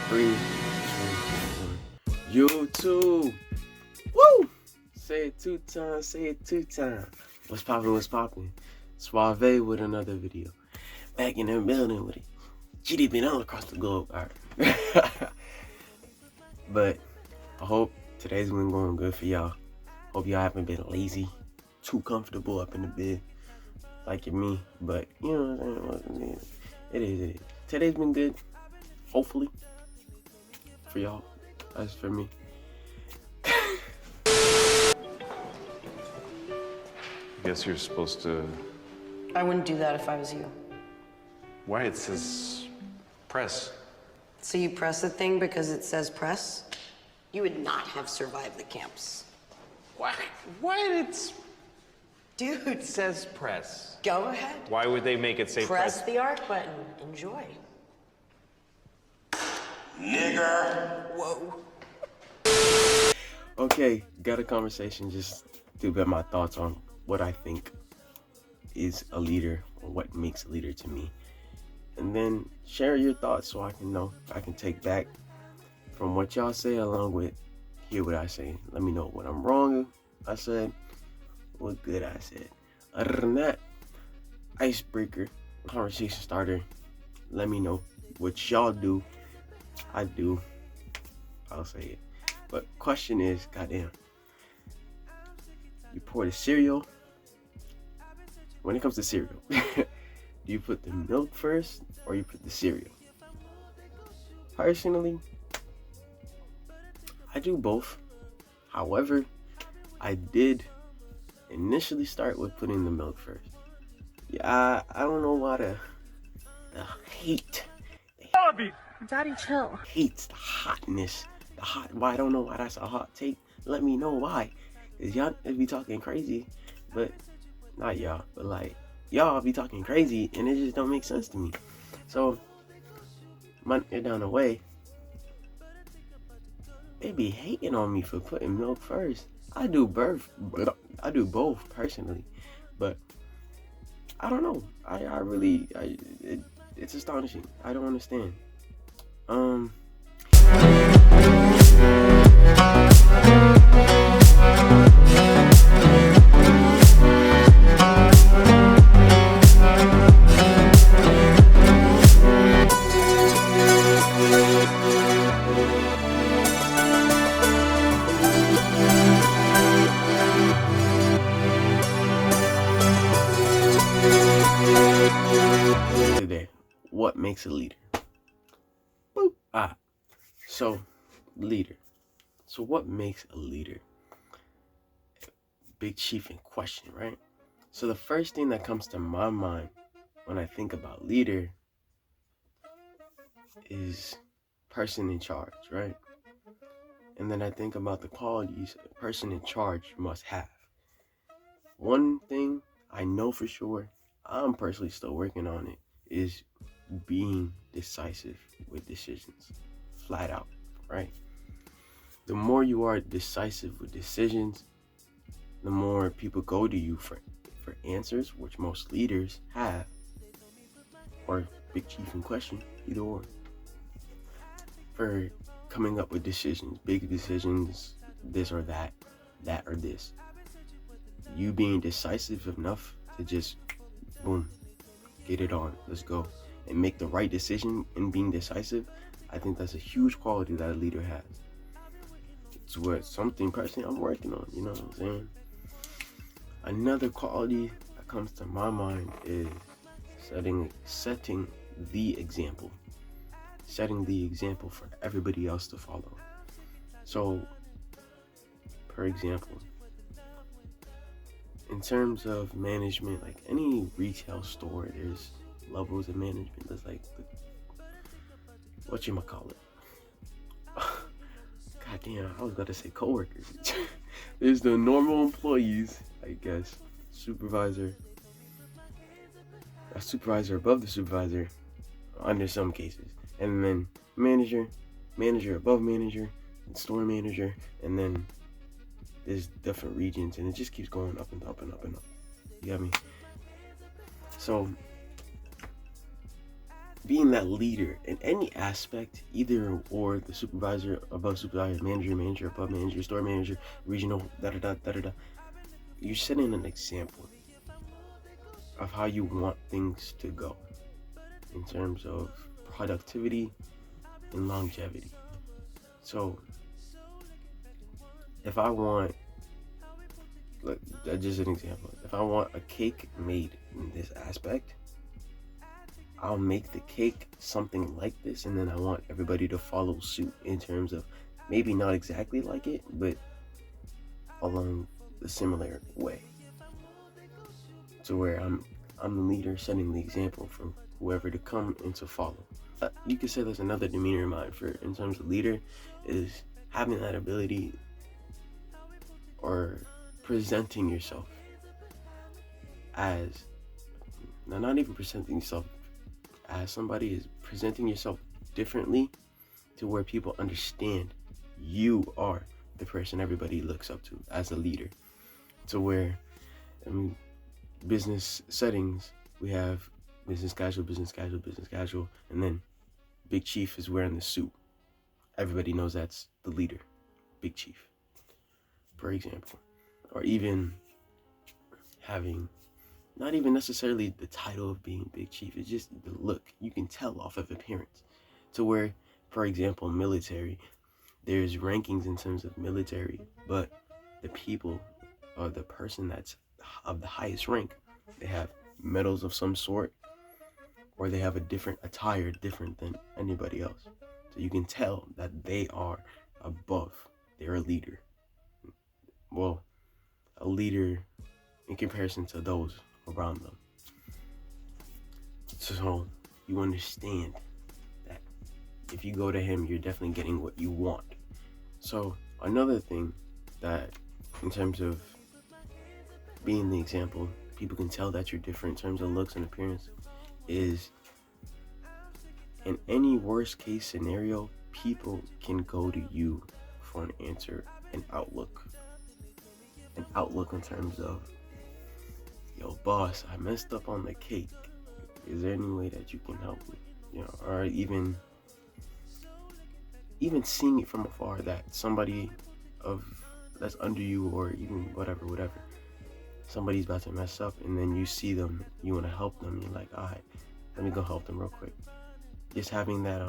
3, 2, 1. YouTube. Woo! Say it 2 times. Say it 2 times. What's poppin'? What's poppin'? Suave with another video. Back in the building with it. GDP all across the globe. All right. But I hope today's been going good for y'all. Hope y'all haven't been lazy, too comfortable up in the bed like me. But you know what I'm saying? It is. Today's been good. Hopefully. For y'all. As for me. Guess you're supposed to... I wouldn't do that if I was you. Why? It says press. So you press the thing because it says press? You would not have survived the camps. What? It's... Dude, It says press. go ahead. Why would they make it say Press press? the arc button. Enjoy. Nigger. Whoa. Okay, got a conversation just to get my thoughts on what I think is a leader or what makes a leader to me. And then share your thoughts so I can know. I can take back from what y'all say along with hear what I say. Let me know what I'm wrong I said, what good I said. Other than that, icebreaker, conversation starter. Let me know what y'all do. I do. I'll say it. But question is, goddamn, you pour the cereal. When it comes to cereal, do you put the milk first or you put the cereal? Personally, I do both. However, I did initially start with putting the milk first. Yeah, I don't know why the hate. Daddy, chill. Hates the hotness. Why I don't know why that's a hot take. Let me know why. Cause y'all be talking crazy, but not y'all, but like y'all be talking crazy and it just don't make sense to me. So month down the way, they be hating on me for putting milk first. I do both personally, but I don't know. It's astonishing. I don't understand. Today, what makes a leader? Boop. So leader. So what makes a leader? Big chief in question, right? So the first thing that comes to my mind when I think about leader is person in charge, right? And then I think about the qualities a person in charge must have. One thing I know for sure, I'm personally still working on it, is being decisive with decisions. Flat out, right? The more you are decisive with decisions, the more people go to you for answers, which most leaders have, or big chief in question, either or, for coming up with decisions, big decisions, this or that or this. You being decisive enough to just, boom, get it on, let's go, and make the right decision and being decisive, I think that's a huge quality that a leader has. It's what something personally I'm working on, you know what I'm saying? Another quality that comes to my mind is setting the example. Setting the example for everybody else to follow. So, for example, in terms of management, like any retail store, there's levels of management. There's like whatchamacallit. God damn, I was about to say coworkers. There's the normal employees, I guess. Supervisor. A supervisor above the supervisor, under some cases. And then manager above manager, and store manager, and then there's different regions, and it just keeps going up and up and up and up. You got me? So being that leader in any aspect, either or, the supervisor above supervisor, manager above manager, store manager, regional, da da da da da da. You're setting an example of how you want things to go in terms of productivity and longevity. So, if I want, like, just an example, if I want a cake made in this aspect, I'll make the cake something like this, and then I want everybody to follow suit in terms of maybe not exactly like it, but along the similar way. To where I'm the leader setting the example for whoever to come and to follow. You could say there's another demeanor in mind for in terms of leader is having that ability or presenting yourself as, now not even presenting yourself as somebody, is presenting yourself differently to where people understand you are the person everybody looks up to as a leader. To where, I mean, business settings, we have business casual, and then Big Chief is wearing the suit. Everybody knows that's the leader, Big Chief, for example. Or even having not even necessarily the title of being Big Chief, it's just the look. You can tell off of appearance. To where, for example, military, there's rankings in terms of military, but the people or the person that's of the highest rank, they have medals of some sort, or they have a different attire different than anybody else. So you can tell that they are above. They're a leader. Well, a leader in comparison to those around them. So you understand that if you go to him, you're definitely getting what you want. So another thing that, in terms of being the example, people can tell that you're different in terms of looks and appearance, is in any worst case scenario, people can go to you for an answer, an outlook in terms of, yo boss, I messed up on the cake, is there any way that you can help me? You know, or even seeing it from afar that somebody that's under you, or even whatever, somebody's about to mess up, and then you see them, you want to help them, you're like, all right, let me go help them real quick. Just having that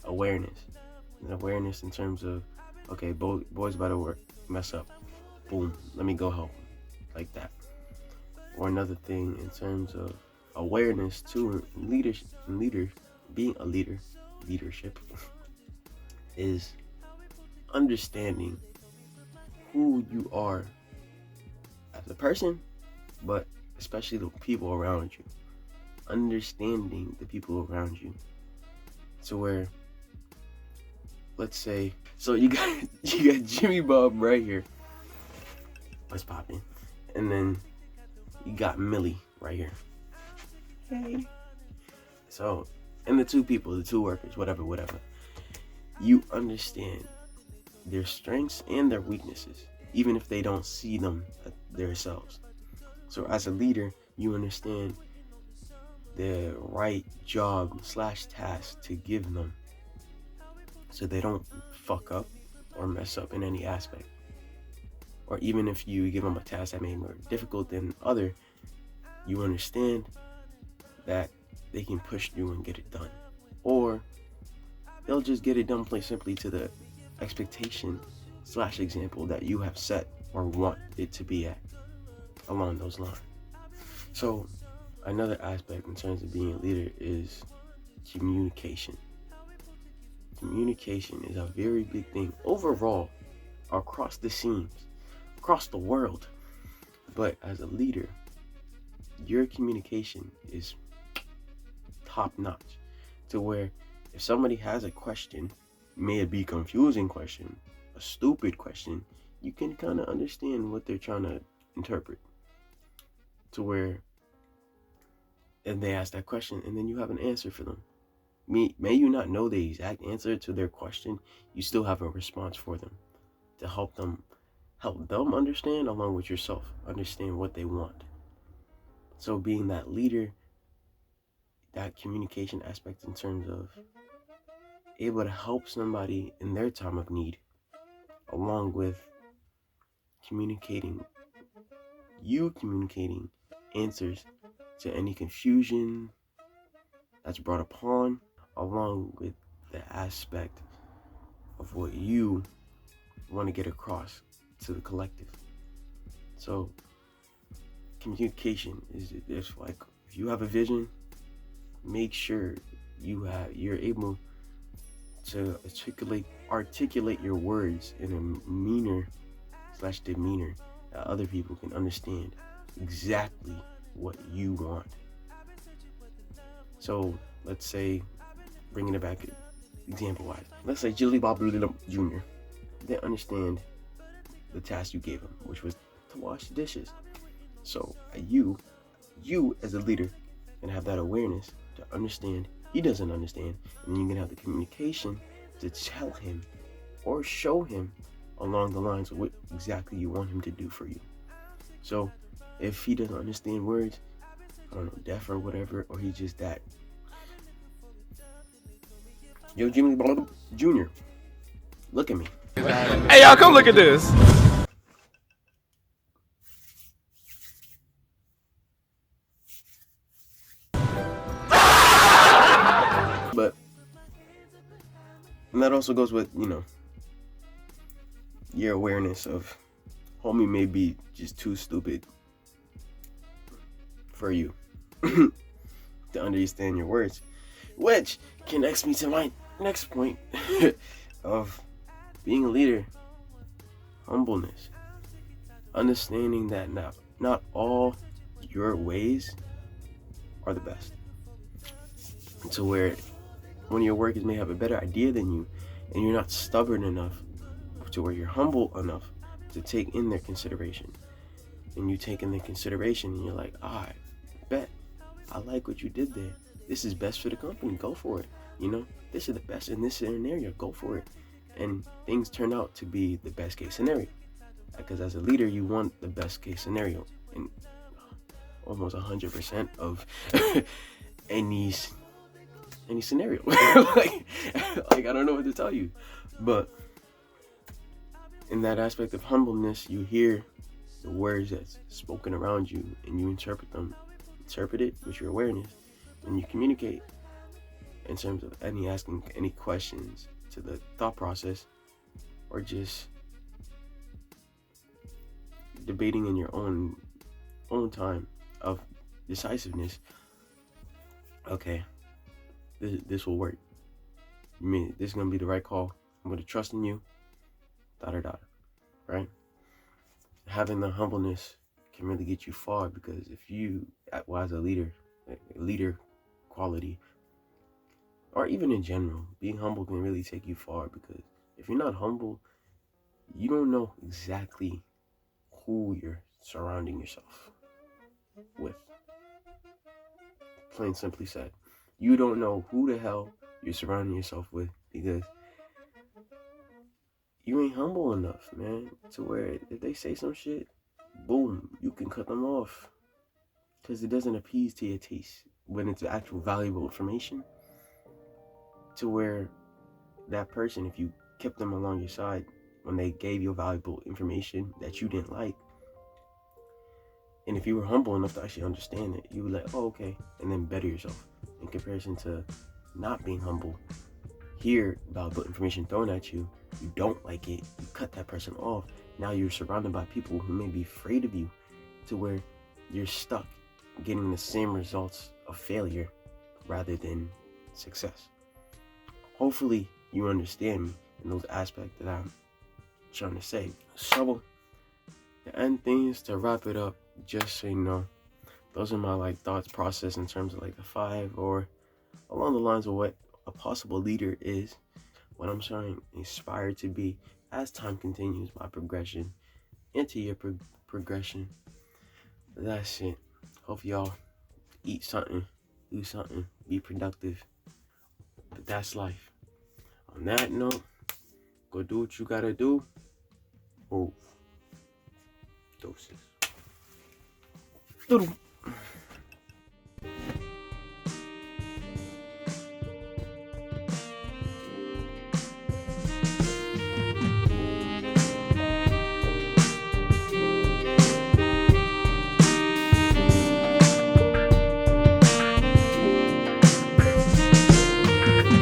awareness in terms of, okay, boy's about to mess up, boom, let me go help them, like that. Or another thing in terms of awareness too, leadership is understanding who you are as a person, but especially the people around you. Understanding the people around you. So where, let's say, so you got Jimmy Bob right here. Let's pop in. And then you got Millie right here. Hey. So, and the two workers, whatever. You understand their strengths and their weaknesses, even if they don't see them themselves. So as a leader, you understand the right job / task to give them so they don't fuck up or mess up in any aspect. Or even if you give them a task that may be more difficult than other, you understand that they can push through and get it done. Or they'll just get it done plain simply to the expectation / example that you have set or want it to be at, along those lines. So another aspect in terms of being a leader is communication. Communication is a very big thing overall, across the scenes, across the world. But as a leader, your communication is top notch, to where if somebody has a question, may it be a confusing question, a stupid question, you can kind of understand what they're trying to interpret. To where if they ask that question and then you have an answer for them, may you not know the exact answer to their question, you still have a response for them to help them understand, along with yourself, understand what they want. So being that leader, that communication aspect in terms of able to help somebody in their time of need, along with communicating answers to any confusion that's brought upon, along with the aspect of what you want to get across to the collective. So communication is like, if you have a vision, make sure you're able to articulate your words in a meaner/demeanor that other people can understand exactly what you want. So let's say, bringing it back example wise, let's say Jilly Bob Jr. didn't understand the task you gave him, which was to wash the dishes. So you as a leader can have that awareness to understand he doesn't understand, and you can have the communication to tell him or show him along the lines of what exactly you want him to do for you. So if he doesn't understand words, I don't know, deaf or whatever, or he's just that, yo, Jimmy Jr., look at me. Hey, y'all, come look at this. But, and that also goes with, your awareness of homie may be just too stupid for you to understand your words, which connects me to my next point of being a leader: humbleness. Understanding that not all your ways are the best, to where one of your workers may have a better idea than you, and you're not stubborn enough to where you're humble enough to take in their consideration. And you take in their consideration and you're like, I bet, I like what you did there. This is best for the company, go for it. This is the best in this scenario, go for it. And things turn out to be the best case scenario, because as a leader you want the best case scenario in almost 100% of any scenario. like I don't know what to tell you. But in that aspect of humbleness, you hear the words that's spoken around you and you interpret it with your awareness, and you communicate in terms of asking any questions to the thought process, or just debating in your own time of decisiveness. Okay, this will work. You mean this is gonna be the right call? I'm gonna trust in you. Right? Having the humbleness can really get you far, because if you, as a leader quality, or even in general, being humble can really take you far, because if you're not humble, you don't know exactly who you're surrounding yourself with. Plain simply said, you don't know who the hell you're surrounding yourself with, because you ain't humble enough, man, to where if they say some shit, boom, you can cut them off, because it doesn't appease to your taste when it's actual valuable information, to where that person, if you kept them along your side when they gave you valuable information that you didn't like, and if you were humble enough to actually understand it, you would like, oh, okay, and then better yourself. In comparison to not being humble, hear valuable information thrown at you, you don't like it, you cut that person off. Now you're surrounded by people who may be afraid of you, to where you're stuck getting the same results of failure rather than success. Hopefully you understand me in those aspects that I'm trying to say. So to end things, to wrap it up, just so you know, those are my thoughts process in terms of the 5, or along the lines of what a possible leader is, what I'm trying to inspire to be as time continues, my progression into your progression. That's it. Hope y'all eat something, do something, be productive. But that's life. On that note, go do what you gotta do. Oh, doses.